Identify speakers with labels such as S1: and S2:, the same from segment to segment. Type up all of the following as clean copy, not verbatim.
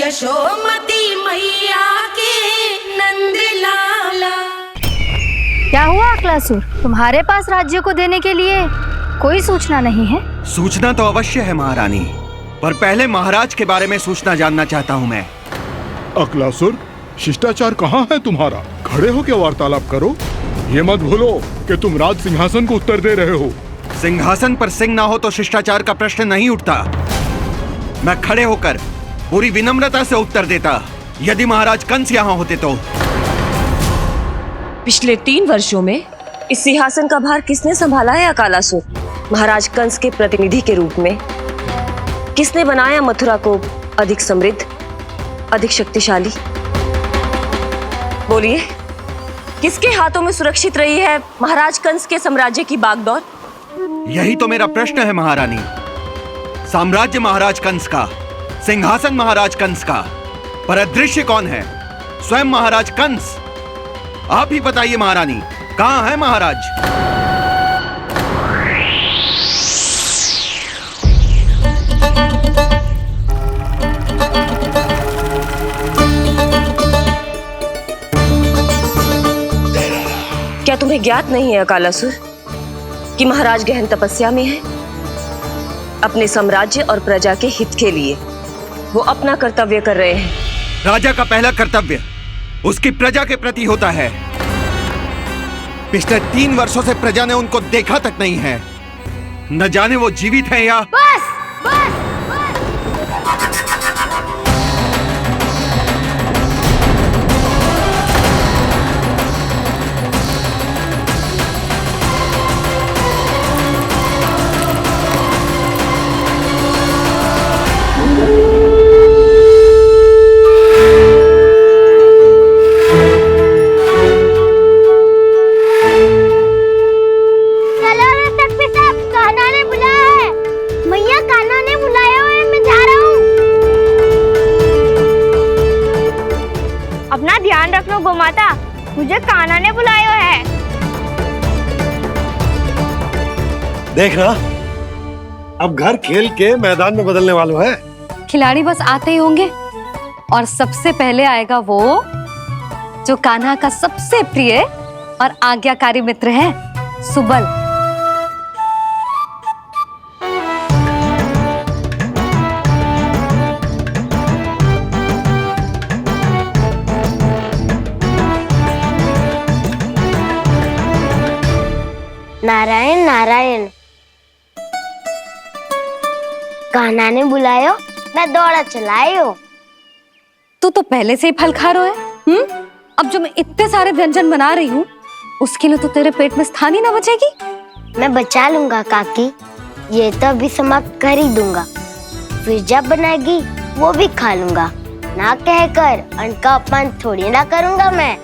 S1: यशोमती मैया के नंद लाला।
S2: क्या हुआ अकलासुर, तुम्हारे पास राज्य को देने के लिए कोई सूचना नहीं है?
S3: सूचना तो अवश्य है महारानी, पर पहले महाराज के बारे में सूचना जानना चाहता हूँ मैं।
S4: अकलासुर, शिष्टाचार कहाँ है तुम्हारा? खड़े हो के वार्तालाप करो। ये मत भूलो कि तुम राज सिंहासन को उत्तर दे रहे हो।
S3: सिंहासन पर सिंह ना हो तो शिष्टाचार का प्रश्न नहीं उठता। मैं खड़े होकर पूरी विनम्रता से उत्तर देता यदि महाराज कंस यहाँ होते तो।
S5: पिछले 3 वर्षों में इस सिंहासन का भार किसने संभाला है अकालासुर? महाराज कंस के प्रतिनिधि के रूप में किसने बनाया मथुरा को अधिक समृद्ध, अधिक शक्तिशाली? बोलिए, किसके हाथों में सुरक्षित रही है महाराज कंस के साम्राज्य की बागडोर?
S3: यही तो मेरा प्रश्न है महारानी। साम्राज्य महाराज कंस का, सिंहासन महाराज कंस का, पर अदृश्य कौन है? स्वयं महाराज कंस। आप ही बताइए महारानी, कहाँ है महाराज?
S5: क्या तुम्हें ज्ञात नहीं है अकालासुर कि महाराज गहन तपस्या में है? अपने साम्राज्य और प्रजा के हित के लिए वो अपना कर्तव्य कर रहे हैं।
S3: राजा का पहला कर्तव्य उसकी प्रजा के प्रति होता है। पिछले 3 वर्षों से प्रजा ने उनको देखा तक नहीं है। न जाने वो जीवित हैं या...
S2: बस बस
S6: अपना ध्यान रखना गोमाता, मुझे कान्हा ने बुलाया है।
S7: देख रहा, अब घर खेल के मैदान में बदलने वालों है।
S2: खिलाड़ी बस आते ही होंगे और सबसे पहले आएगा वो जो कान्हा का सबसे प्रिय और आज्ञाकारी मित्र है, सुबल।
S6: नारायण नारायण, कान्हा ने बुलायो, मैं दौड़ा चलायो।
S2: तू तो पहले से ही फल खा रहा है। अब जो मैं इतने सारे व्यंजन बना रही हूँ उसके लिए तो तेरे पेट में स्थान ही ना बचेगी।
S6: मैं बचा लूंगा काकी, ये तो अभी समाप्त कर ही दूंगा, फिर जब बनाएगी वो भी खा लूंगा। ना कहकर अन्न का अपमान थोड़ी ना करूंगा मैं।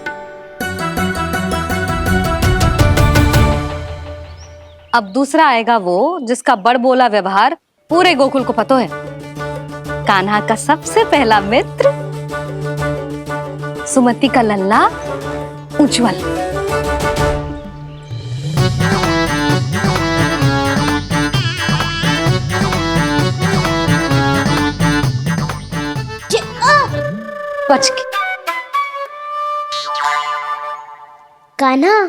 S2: अब दूसरा आएगा वो जिसका बड़बोला व्यवहार पूरे गोकुल को पता है, कान्हा का सबसे पहला मित्र, सुमति का लल्ला उज्जवल। बच के।
S6: कान्हा,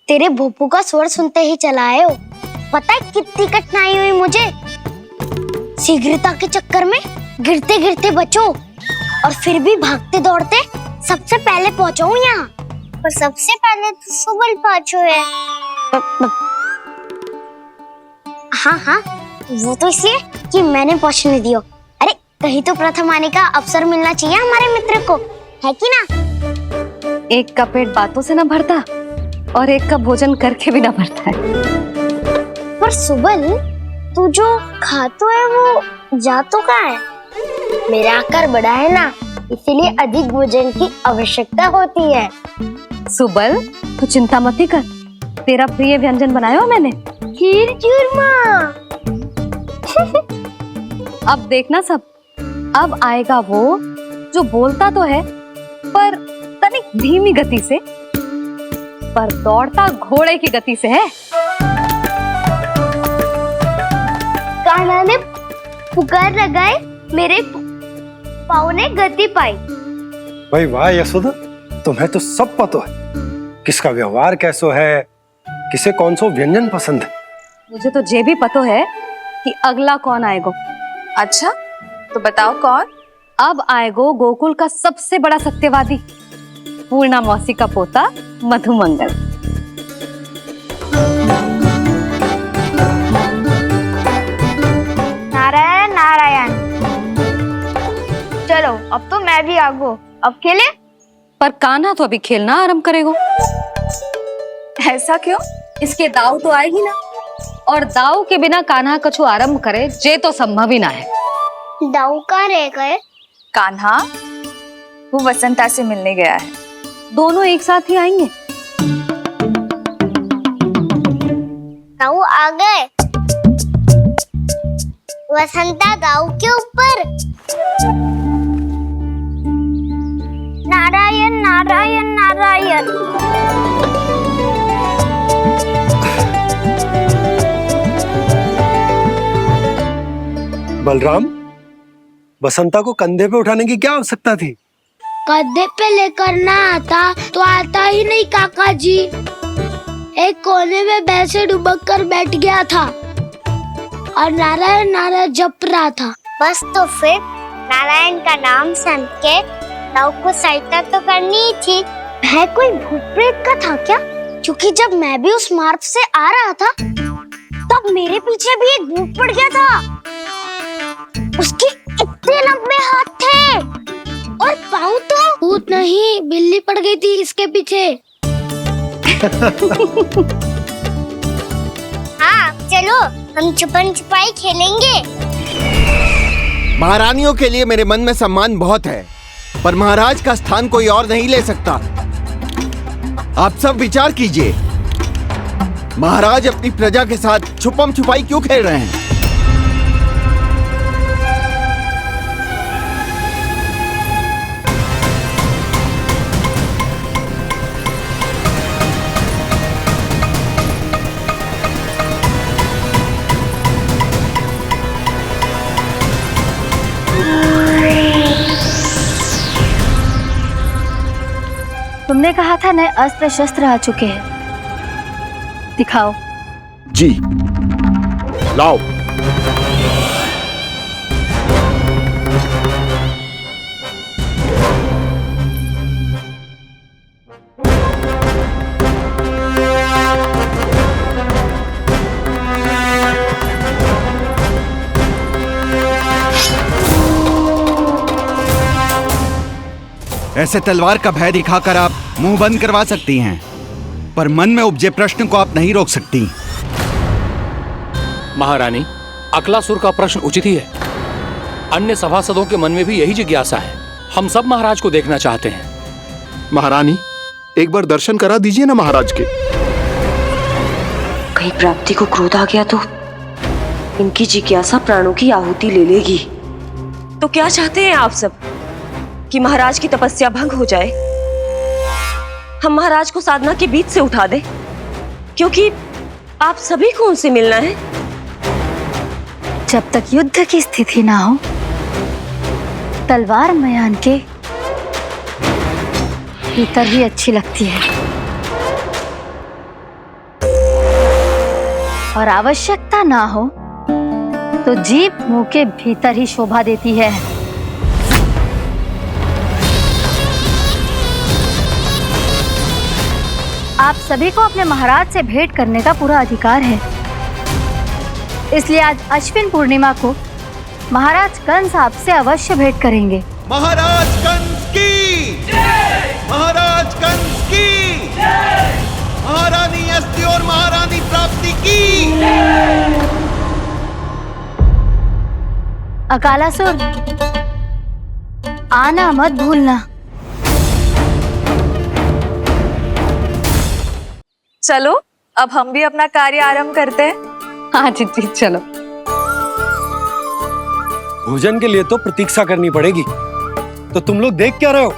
S6: तेरे भोपू का स्वर सुनते ही चला आए हो। पता है कितनी कठिनाई हुई मुझे। शीघ्रता के चक्कर में गिरते गिरते बचो और फिर भी भागते दौड़ते सबसे पहले पहुंचो यहाँ। पर सबसे पहले तो सुबल पहुंचो है। हाँ हाँ, वो तो इसलिए कि मैंने पहुंचने दियो। अरे कहीं तो प्रथम आने का अवसर मिलना चाहिए हमारे मित्र को, है कि ना?
S2: एक का पेट बातों से ना भरता और एक का भोजन करके भी ना भरता है।
S6: पर सुबल, तू जो खातो है वो जातो कहाँ है? मेरा आकार बड़ा है ना, इसीलिए अधिक भोजन की आवश्यकता होती है।
S2: सुबल, तू चिंता मत कर, तेरा प्रिय व्यंजन बनाया हो मैंने,
S6: खीर चूरमा।
S2: अब देखना सब, अब आएगा वो जो बोलता तो है पर तनिक धीमी गति से, पर दौड़ता घोड़े की गति से है।
S6: कान्हा ने पुकार लगाए, मेरे पाँव ने गति पाई।
S7: भाई वाह यशोदा, तुम्हें तो सब पता है, किसका व्यवहार कैसो है, किसे कौन सो व्यंजन पसंद है।
S2: मुझे तो ये भी पता है कि अगला कौन आएगो।
S8: अच्छा, तो बताओ कौन?
S2: अब आएगो गोकुल का सबसे बड़ा सत्यवादी, पूर्णा मौसी का पोता मधुमंगल।
S6: नारायण नारायण। चलो अब तो मैं भी आगो, अब खेले।
S2: पर कान्हा तो अभी खेलना आरंभ करेगो।
S8: ऐसा क्यों?
S2: इसके दाव तो आएगी ना, और दाव के बिना कान्हा कछु आरंभ करे जे तो संभव ही ना है।
S6: दाऊ कहाँ रह गए?
S8: कान्हा वो वसंता से मिलने गया है।
S2: दोनों एक साथ ही आएंगे।
S6: दाऊ आ गए। वसंता दाऊ के ऊपर। नारायण नारायण नारायण।
S7: बलराम, बसंता को कंधे पे उठाने की क्या आवश्यकता थी?
S6: कंधे पे लेकर ना आता तो आता ही नहीं काका जी। एक कोने में वैसे डुबक कर बैठ गया था और नारायण नारायण जप रहा था। बस तो फिर नारायण का नाम सुन के दाऊ को सहायता तो करनी ही थी। वह कोई भूत प्रेत का था क्या? क्योंकि जब मैं भी उस मार्ग से आ रहा था तब मेरे पीछे भी एक भूत पड़ गया था। उसके इतने लंबे हाथ थे और पाँव तो भूत नहीं, बिल्ली पड़ गई थी इसके पीछे। हाँ चलो हम छुपन छुपाई खेलेंगे।
S3: महारानियों के लिए मेरे मन में सम्मान बहुत है, पर महाराज का स्थान कोई और नहीं ले सकता। आप सब विचार कीजिए, महाराज अपनी प्रजा के साथ छुपम छुपाई क्यों खेल रहे हैं?
S2: तुमने कहा था नए अस्त्र शस्त्र आ चुके हैं, दिखाओ।
S4: जी लाओ।
S3: ऐसे तलवार का भय दिखाकर आप मुंह बंद करवा सकती हैं, पर मन में उपजे प्रश्न को आप नहीं रोक सकती।
S9: महारानी, अकलासुर का प्रश्न उचित ही है। अन्य सभासदों के मन में भी यही जिज्ञासा है। हम सब महाराज को देखना चाहते हैं।
S4: महारानी, एक बार दर्शन करा दीजिए ना महाराज के।
S5: कहीं प्राप्ति को क्रोध आ गया तो इनकी जिज्ञासा प्राणों की आहुति ले लेगी। तो क्या चाहते हैं आप सब? कि महाराज की तपस्या भंग हो जाए? हम महाराज को साधना के बीच से उठा दें? क्योंकि आप सभी को उनसे मिलना है।
S2: जब तक युद्ध की स्थिति ना हो, तलवार मयान के भीतर ही अच्छी लगती है, और आवश्यकता ना हो तो जीभ मुंह के भीतर ही शोभा देती है। आप सभी को अपने महाराज से भेंट करने का पूरा अधिकार है, इसलिए आज अश्विन पूर्णिमा को महाराज कंस आपसे अवश्य भेंट करेंगे।
S3: महाराज कंस की जय! महाराज कंस की जय! महारानी अस्ति और महारानी प्राप्ति की जय!
S2: अकालासुर, आना मत भूलना।
S8: चलो अब हम भी अपना कार्य आरंभ करते हैं।
S2: हाँ जी चलो।
S7: भोजन के लिए तो प्रतीक्षा करनी पड़ेगी, तो तुम लोग देख क्या रहे हो?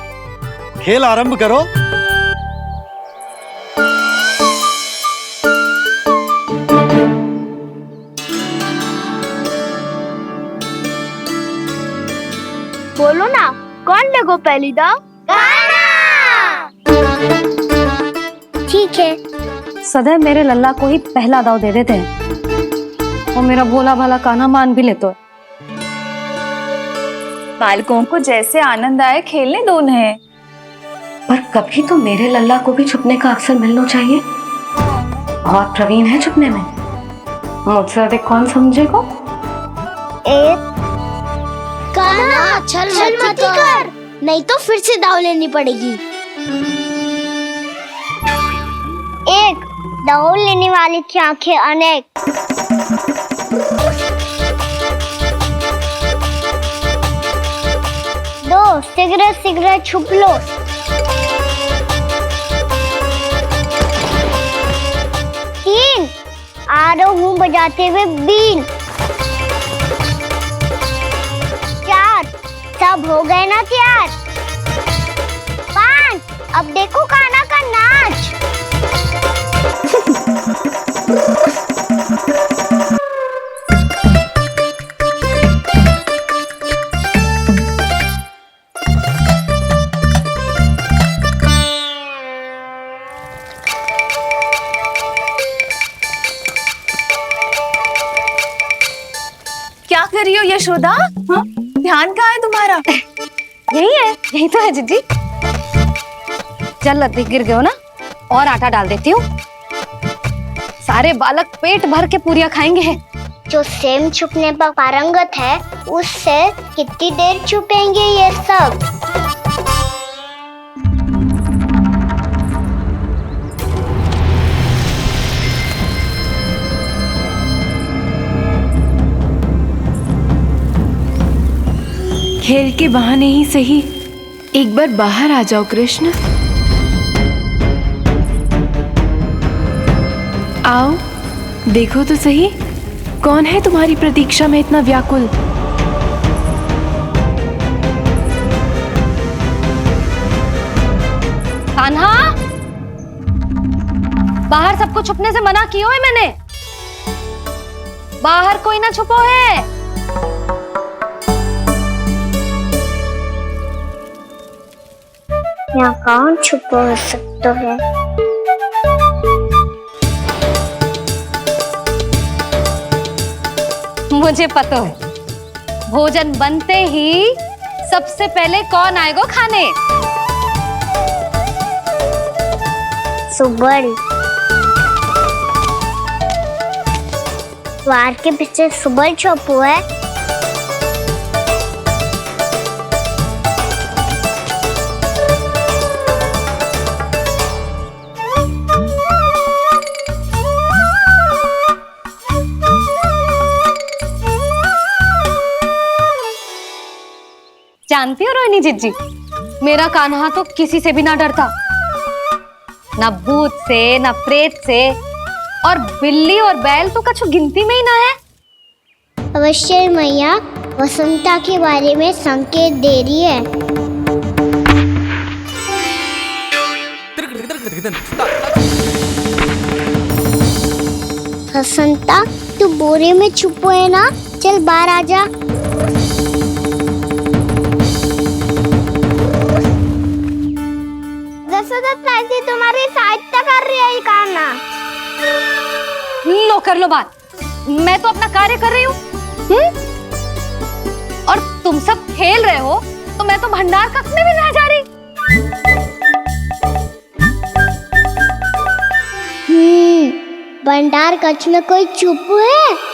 S7: खेल आरंभ करो।
S6: बोलो ना कौन लगो पहली दाव? कान्हा। ठीक है।
S2: सदैव मेरे लल्ला को ही पहला दाव दे देते हैं और मेरा भोला भाला कान्हा मान भी लेते है।
S8: बालकों को जैसे आनंद आए खेलने दो उन्हें।
S2: पर कभी तो मेरे लल्ला को भी छुपने का अवसर मिलना चाहिए। बहुत प्रवीण है छुपने में, मुझसे अधिक कौन समझेगा?
S6: कान्हा छल मत कर, नहीं तो फिर से दाव लेनी पड़ेगी। एक दाव लेने वाली की आंखें अनेक। दो सिगरेट सिगरेट छुप लो। तीन आरो हूँ बजाते हुए बीन। चार सब हो गए ना तैयार। पांच अब देखो कान्हा का नाच।
S8: क्या कर रही हो यशोदा? हाँ? ध्यान कहाँ है तुम्हारा?
S2: यही है, यही तो है जीजी। चल लद्दी गिर गए हो ना, और आटा डाल देती हूँ। सारे बालक पेट भर के पूरियां खाएंगे।
S6: जो सेम छुपने पर पारंगत है, उससे कितनी देर छुपेंगे ये सब?
S1: खेल के बहाने ही सही एक बार बाहर आ जाओ कृष्ण। आओ देखो तो सही, कौन है तुम्हारी प्रतीक्षा में इतना व्याकुल?
S2: कान्हा, बाहर सबको छुपने से मना किया है मैंने। बाहर कोई ना छुपो है।
S6: यहाँ कौन छुपा हो सकता है?
S2: मुझे पता है, भोजन बनते ही सबसे पहले कौन आएगा खाने?
S6: सुबल। द्वार के पीछे सुबल छुपा है।
S2: जानती हो रोहिणी जीजी, मेरा कान्हा तो किसी से भी ना डरता, ना भूत से ना प्रेत से, और बिल्ली और बैल तो कछु गिनती में ही ना है।
S6: अवश्य मैया वसंता के बारे में संकेत दे रही है। वसंता तू बोरे में छुपो है ना, चल बाहर आ जा। तुम्हारी सहायता कर रही है कान्हा।
S2: लो कर लो बात, मैं तो अपना कार्य कर रही हूँ। और तुम सब खेल रहे हो तो मैं तो भंडार कक्ष में भी नहीं जा रही।
S6: भंडार कक्ष में कोई छुप है?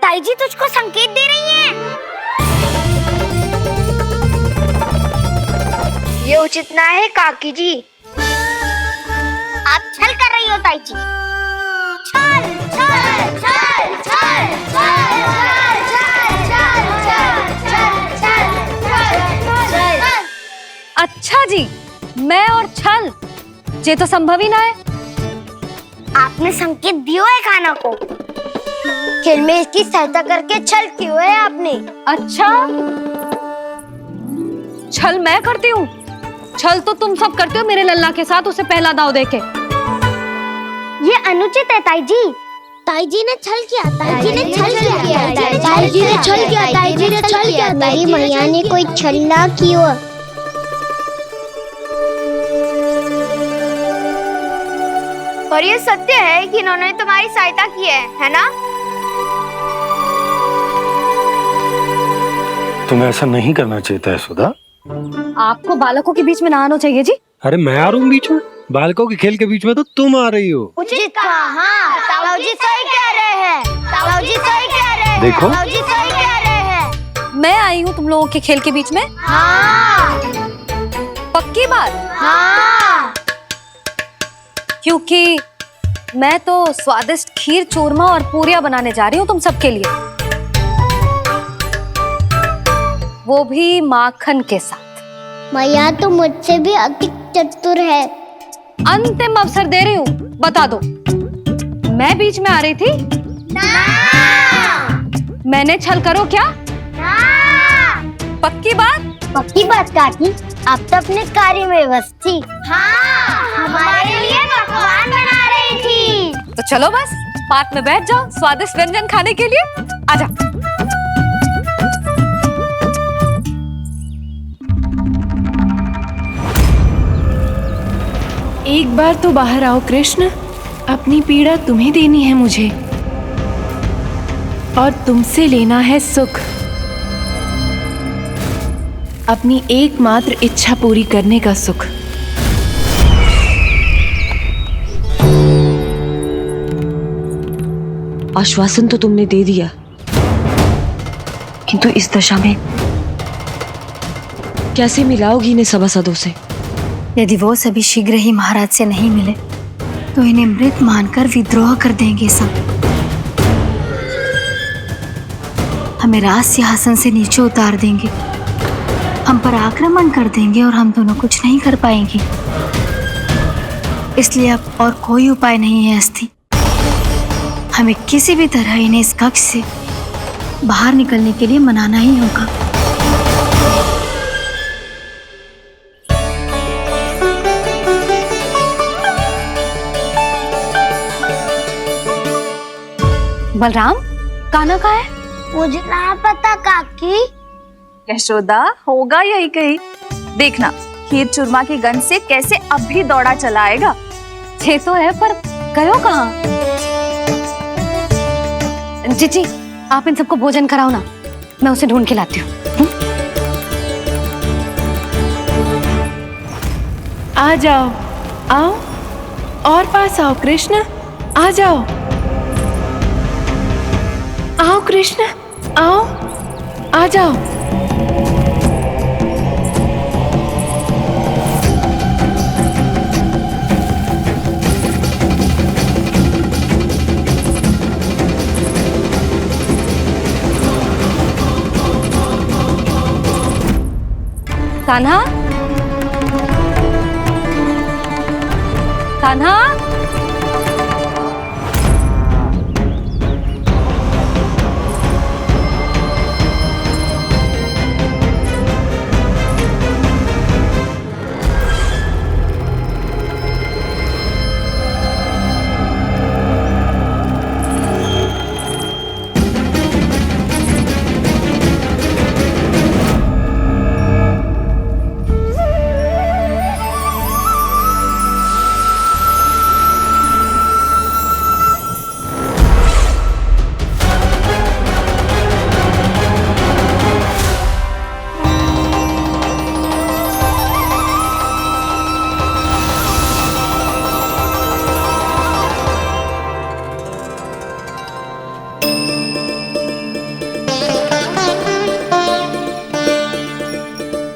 S6: ताई जी तुझको संकेत दे रही हैं। ये उचित ना है काकी जी। आप छल कर रही हो ताई जी। छल छल छल छल छल छल।
S2: अच्छा जी, मैं और छल ये तो संभव ही ना है।
S6: आपने संकेत दिया है कान्हा को, खेल में इसकी सहायता करके छल क्यों है आपने?
S2: अच्छा, छल मैं करती हूँ? छल तो तुम सब करते हो मेरे लल्ला के साथ, उसे पहला दाव देके।
S6: ये अनुचित है ताई जी। ताई जी ने छल किया, ताई जी ने छल किया, ताई जी ने छल किया, ताई जी ने छल किया। मेरी मैया ने कोई छल ना किया।
S10: और ये सत्य है कि इन्होंने तुम्हारी सहायता की है ना?
S7: तुम्हें ऐसा नहीं करना चाहिए था यशोदा।
S2: आपको बालकों के बीच में ना आना चाहिए जी।
S7: अरे मैं आ रहा हूँ बीच में? बालकों के खेल के बीच में तो तुम आ रही हो।
S6: उचित कहा। हाँ, ताऊ जी सही कह रहे हैं। ताऊ जी सही कह रहे हैं।
S7: देखो।
S6: ताऊ जी सही कह रहे हैं।
S2: मैं आई हूँ तुम लोगों के खेल के बीच में।
S6: हाँ।
S2: पक्की बात?
S6: हाँ।
S2: क्योंकि मैं तो स्वादिष्ट खीर, चूरमा और पूरियां बनाने जा रही हूँ तुम सबके लिए, वो भी माखन के साथ।
S6: मैया तो मुझसे भी अधिक चतुर है।
S2: अंतिम अवसर दे रही हूँ, बता दो, मैं बीच में आ रही थी?
S6: ना।
S2: मैंने छल करो क्या?
S6: ना।
S2: पक्की बात?
S6: पक्की बात काकी, आप तो अपने कार्य में व्यस्त थी। हाँ, हमारे लिए पकवान बना रही थी।
S2: तो चलो बस पात में बैठ जाओ स्वादिष्ट व्यंजन खाने के लिए। आजा।
S1: एक बार तो बाहर आओ कृष्ण, अपनी पीड़ा तुम्हें देनी है मुझे, और तुमसे लेना है सुख। अपनी एकमात्र इच्छा पूरी करने का सुख।
S5: आश्वासन तो तुमने दे दिया, किंतु इस दशा में कैसे मिलाओगी इन्हें सभासदों से?
S11: यदि वो सभी शीघ्र ही महाराज से नहीं मिले तो इन्हें मृत मानकर विद्रोह कर देंगे सब। हमें राज सिंहासन से नीचे उतार देंगे, हम पर आक्रमण कर देंगे और हम दोनों कुछ नहीं कर पाएंगे। इसलिए अब और कोई उपाय नहीं है अस्थि। हमें किसी भी तरह इन्हें इस कक्ष से बाहर निकलने के लिए मनाना ही होगा।
S2: बलराम, कान्हा कहाँ है?
S6: मुझे ना पता काकी।
S8: यशोदा, होगा यही कहीं। देखना खीर चूरमा की गंध से कैसे अब भी दौड़ा चला आएगा।
S2: ये तो है, पर गयो कहाँ? जीजी, आप इन सबको भोजन कराओ ना, मैं उसे ढूंढ के लाती हूँ।
S1: आ जाओ, आओ और पास आओ कृष्ण, आ जाओ। आओ कृष्ण, आओ, आ जाओ।
S2: कान्हा, कान्हा,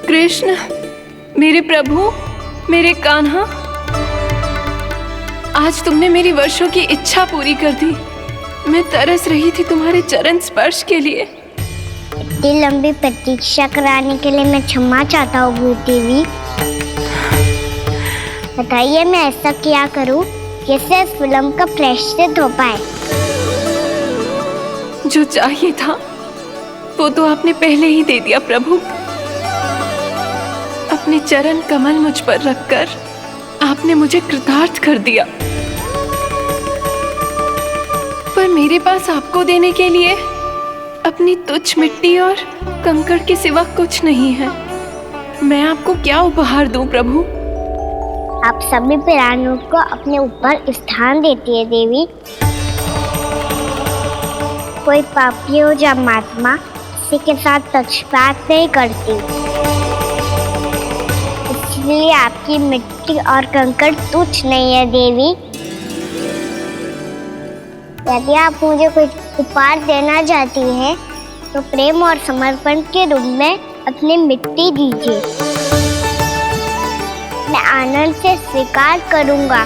S1: कृष्ण, मेरे प्रभु, मेरे कान्हा, आज तुमने मेरी वर्षों की इच्छा पूरी कर दी। मैं तरस रही थी तुम्हारे चरण स्पर्श के लिए।
S6: इतनी लंबी प्रतीक्षा कराने के लिए मैं क्षमा चाहता हूँ भूत देवी। बताइए मैं ऐसा क्या करूँ जिससे इस फिल्म का प्रायश्चित हो पाए?
S1: जो चाहिए था वो तो आपने पहले ही दे दिया प्रभु। अपने चरण कमल मुझ पर रखकर आपने मुझे कृतार्थ कर दिया। पर मेरे पास आपको देने के लिए अपनी तुच्छ मिट्टी और कंकड़ के सिवा कुछ नहीं है। मैं आपको क्या उपहार दूं प्रभु?
S6: आप सभी प्राणियों को अपने ऊपर स्थान देती है देवी। कोई पापी हो या महात्मा, किसी के साथ पक्षपात नहीं करती, इसलिए आपकी मिट्टी और कंकड़ तुच्छ नहीं है देवी। यदि आप मुझे कोई उपहार देना चाहती हैं, तो प्रेम और समर्पण के रूप में अपनी मिट्टी दीजिए। मैं आनंद से स्वीकार करूंगा।